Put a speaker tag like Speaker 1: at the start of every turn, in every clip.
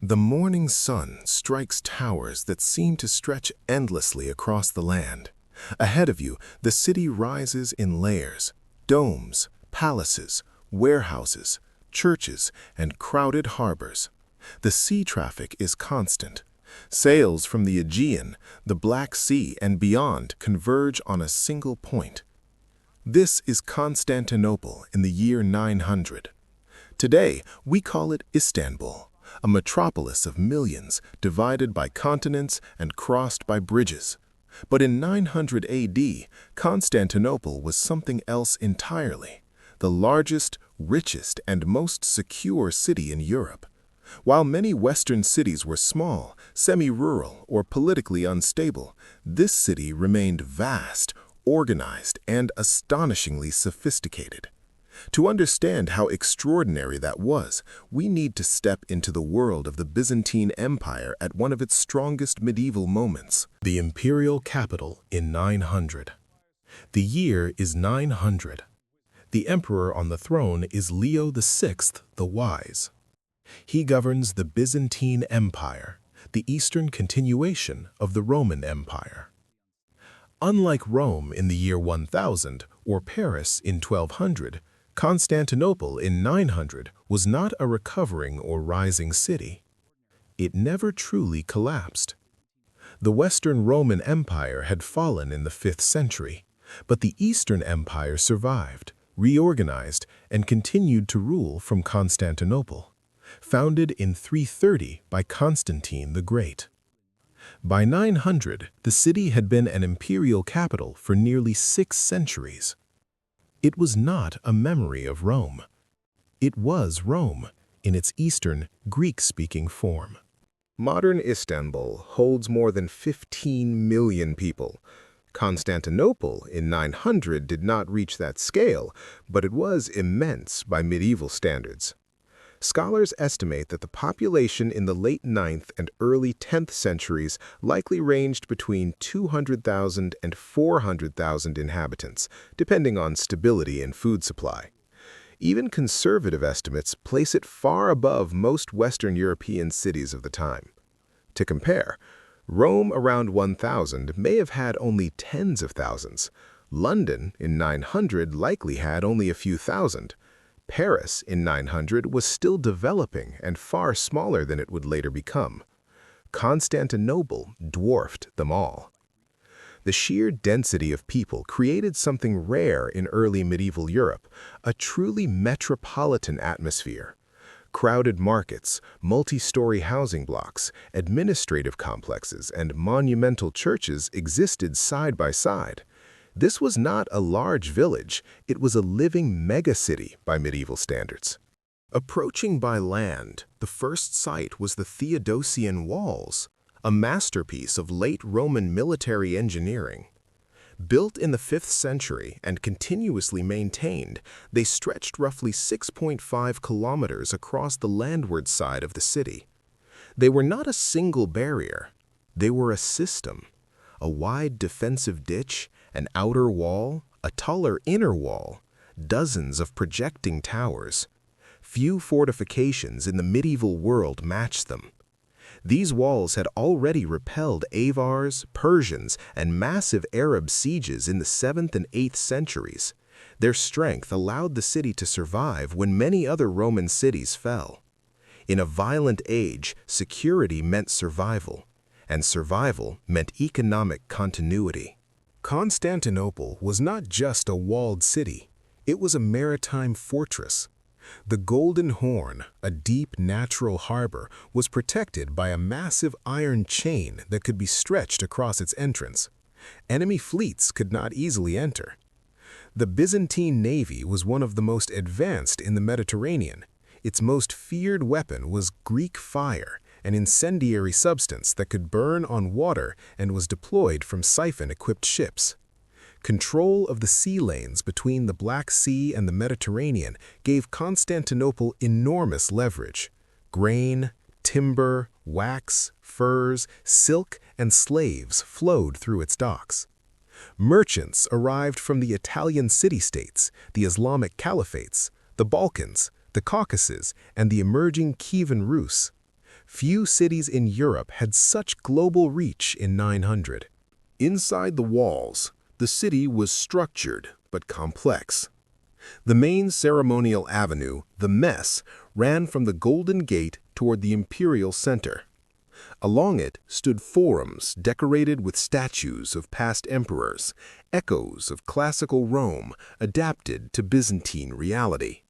Speaker 1: The morning sun strikes towers that seem to stretch endlessly across the land. Ahead of you, the city rises in layers: domes, palaces, warehouses, churches, and crowded harbors. The sea traffic is constant. Sails from the Aegean, the Black Sea, and beyond converge on a single point. This is Constantinople in the year 900. Today, we call it Istanbul, a metropolis of millions divided by continents and crossed by bridges. But in 900 AD, Constantinople was something else entirely: the largest, richest, and most secure city in Europe. While many Western cities were small, semi-rural, or politically unstable, this city remained vast, organized, and astonishingly sophisticated. To understand how extraordinary that was, we need to step into the world of the Byzantine Empire at one of its strongest medieval moments. The imperial capital in 900. The year is 900. The emperor on the throne is Leo VI the Wise. He governs the Byzantine Empire, the eastern continuation of the Roman Empire. Unlike Rome in the year 1000 or Paris in 1200, Constantinople in 900 was not a recovering or rising city. It never truly collapsed. The Western Roman Empire had fallen in the 5th century, but the Eastern Empire survived, reorganized, and continued to rule from Constantinople, founded in 330 by Constantine the Great. By 900, the city had been an imperial capital for nearly 6 centuries. It was not a memory of Rome. It was Rome, in its Eastern, Greek-speaking form. Modern Istanbul holds more than 15 million people. Constantinople in 900 did not reach that scale, but it was immense by medieval standards. Scholars estimate that the population in the late 9th and early 10th centuries likely ranged between 200,000 and 400,000 inhabitants, depending on stability and food supply. Even conservative estimates place it far above most Western European cities of the time. To compare, Rome around 1000 may have had only tens of thousands. London in 900 likely had only a few thousand. Paris in 900 was still developing and far smaller than it would later become. Constantinople dwarfed them all. The sheer density of people created something rare in early medieval Europe, a truly metropolitan atmosphere. Crowded markets, multi-story housing blocks, administrative complexes, and monumental churches existed side by side. This was not a large village, it was a living megacity by medieval standards. Approaching by land, the first site was the Theodosian Walls, a masterpiece of late Roman military engineering. Built in the 5th century and continuously maintained, they stretched roughly 6.5 kilometers across the landward side of the city. They were not a single barrier, they were a system. A wide defensive ditch, an outer wall, a taller inner wall, dozens of projecting towers. Few fortifications in the medieval world matched them. These walls had already repelled Avars, Persians, and massive Arab sieges in the 7th and 8th centuries. Their strength allowed the city to survive when many other Roman cities fell. In a violent age, security meant survival, and survival meant economic continuity. Constantinople was not just a walled city, it was a maritime fortress. The Golden Horn, a deep natural harbor, was protected by a massive iron chain that could be stretched across its entrance. Enemy fleets could not easily enter. The Byzantine navy was one of the most advanced in the Mediterranean. Its most feared weapon was Greek fire, an incendiary substance that could burn on water and was deployed from siphon-equipped ships. Control of the sea lanes between the Black Sea and the Mediterranean gave Constantinople enormous leverage. Grain, timber, wax, furs, silk, and slaves flowed through its docks. Merchants arrived from the Italian city-states, the Islamic caliphates, the Balkans, the Caucasus, and the emerging Kievan Rus. Few cities in Europe had such global reach in 900. Inside the walls, the city was structured but complex. The main ceremonial avenue, the Mess, ran from the Golden Gate toward the imperial center. Along it stood forums decorated with statues of past emperors, echoes of classical Rome adapted to Byzantine reality.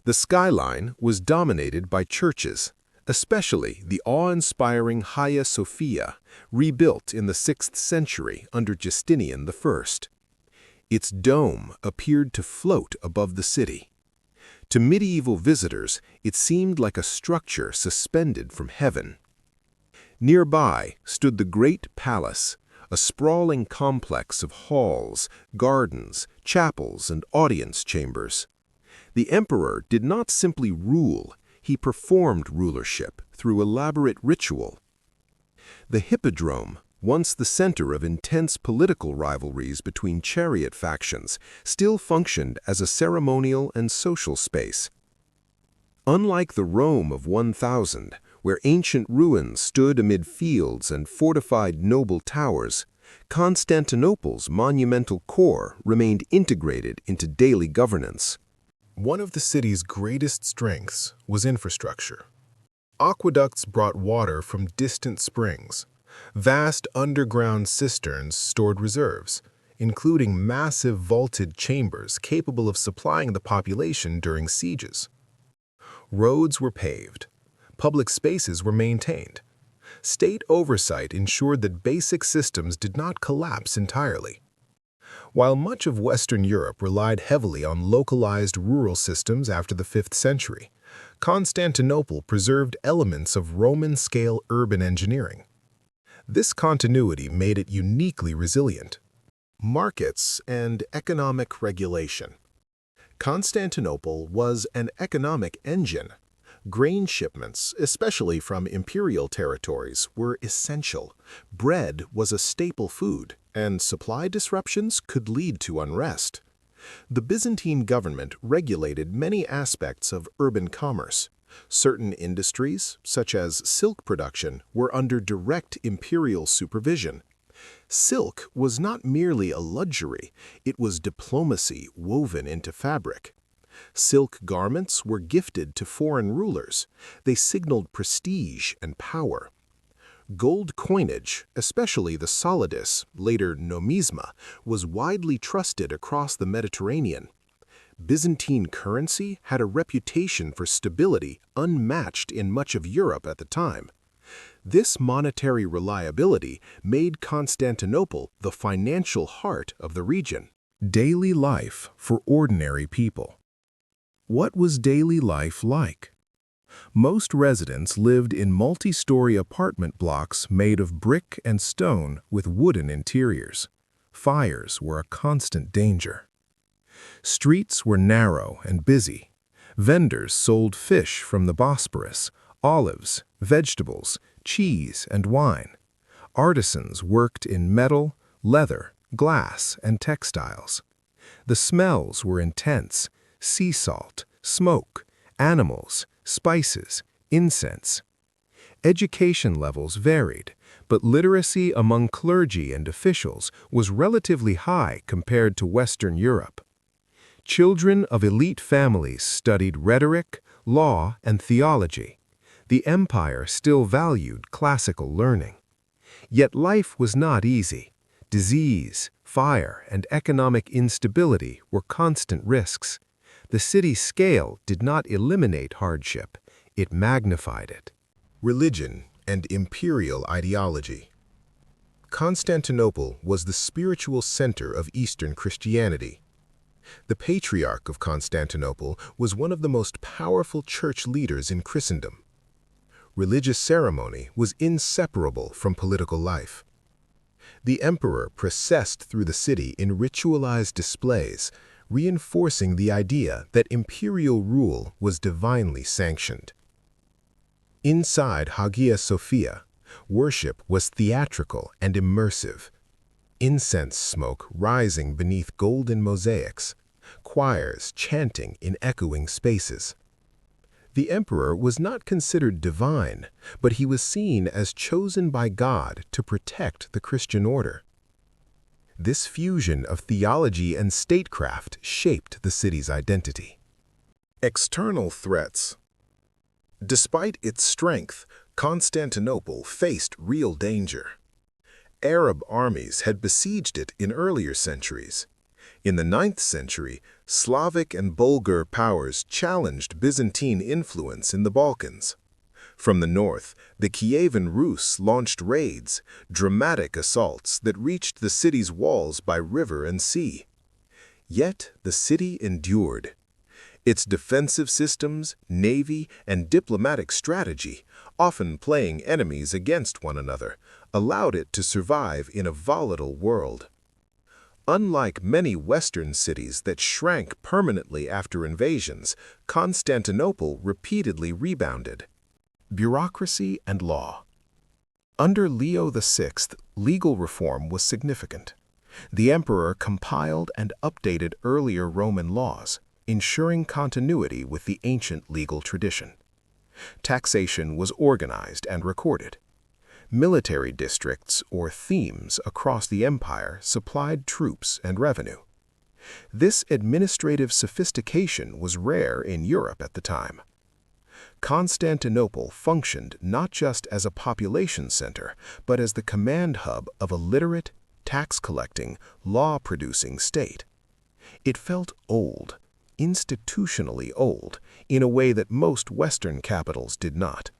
Speaker 1: The skyline was dominated by churches, especially the awe-inspiring Hagia Sophia, rebuilt in the 6th century under Justinian I. Its dome appeared to float above the city. To medieval visitors, it seemed like a structure suspended from heaven. Nearby stood the Great Palace, a sprawling complex of halls, gardens, chapels, and audience chambers. The emperor did not simply rule, he performed rulership through elaborate ritual. The Hippodrome, once the center of intense political rivalries between chariot factions, still functioned as a ceremonial and social space. Unlike the Rome of 1000, where ancient ruins stood amid fields and fortified noble towers, Constantinople's monumental core remained integrated into daily governance. One of the city's greatest strengths was infrastructure. Aqueducts brought water from distant springs. Vast underground cisterns stored reserves, including massive vaulted chambers capable of supplying the population during sieges. Roads were paved. Public spaces were maintained. State oversight ensured that basic systems did not collapse entirely. While much of Western Europe relied heavily on localized rural systems after the 5th century, Constantinople preserved elements of Roman-scale urban engineering. This continuity made it uniquely resilient. Markets and economic regulation. Constantinople was an economic engine. Grain shipments, especially from imperial territories, were essential. Bread was a staple food, and supply disruptions could lead to unrest. The Byzantine government regulated many aspects of urban commerce. Certain industries, such as silk production, were under direct imperial supervision. Silk was not merely a luxury, it was diplomacy woven into fabric. Silk garments were gifted to foreign rulers. They signaled prestige and power. Gold coinage, especially the solidus, later nomisma, was widely trusted across the Mediterranean. Byzantine currency had a reputation for stability unmatched in much of Europe at the time. This monetary reliability made Constantinople the financial heart of the region. Daily life for ordinary people. What was daily life like? Most residents lived in multi-story apartment blocks made of brick and stone with wooden interiors. Fires were a constant danger. Streets were narrow and busy. Vendors sold fish from the Bosporus, olives, vegetables, cheese, and wine. Artisans worked in metal, leather, glass, and textiles. The smells were intense: sea salt, smoke, animals, spices, incense. Education levels varied, but literacy among clergy and officials was relatively high compared to Western Europe. Children of elite families studied rhetoric, law, and theology. The empire still valued classical learning. Yet life was not easy. Disease, fire, and economic instability were constant risks. The city's scale did not eliminate hardship, it magnified it. Religion and imperial ideology. Constantinople was the spiritual center of Eastern Christianity. The Patriarch of Constantinople was one of the most powerful church leaders in Christendom. Religious ceremony was inseparable from political life. The emperor processed through the city in ritualized displays, reinforcing the idea that imperial rule was divinely sanctioned. Inside Hagia Sophia, worship was theatrical and immersive. Incense smoke rising beneath golden mosaics, choirs chanting in echoing spaces. The emperor was not considered divine, but he was seen as chosen by God to protect the Christian order. This fusion of theology and statecraft shaped the city's identity. External threats. Despite its strength, Constantinople faced real danger. Arab armies had besieged it in earlier centuries. In the 9th century, Slavic and Bulgar powers challenged Byzantine influence in the Balkans. From the north, the Kievan Rus launched raids, dramatic assaults that reached the city's walls by river and sea. Yet the city endured. Its defensive systems, navy, and diplomatic strategy, often playing enemies against one another, allowed it to survive in a volatile world. Unlike many Western cities that shrank permanently after invasions, Constantinople repeatedly rebounded. Bureaucracy and law. Under Leo VI, legal reform was significant. The emperor compiled and updated earlier Roman laws, ensuring continuity with the ancient legal tradition. Taxation was organized and recorded. Military districts, or themes, across the empire supplied troops and revenue. This administrative sophistication was rare in Europe at the time. Constantinople functioned not just as a population center, but as the command hub of a literate, tax-collecting, law-producing state. It felt old, institutionally old, in a way that most Western capitals did not.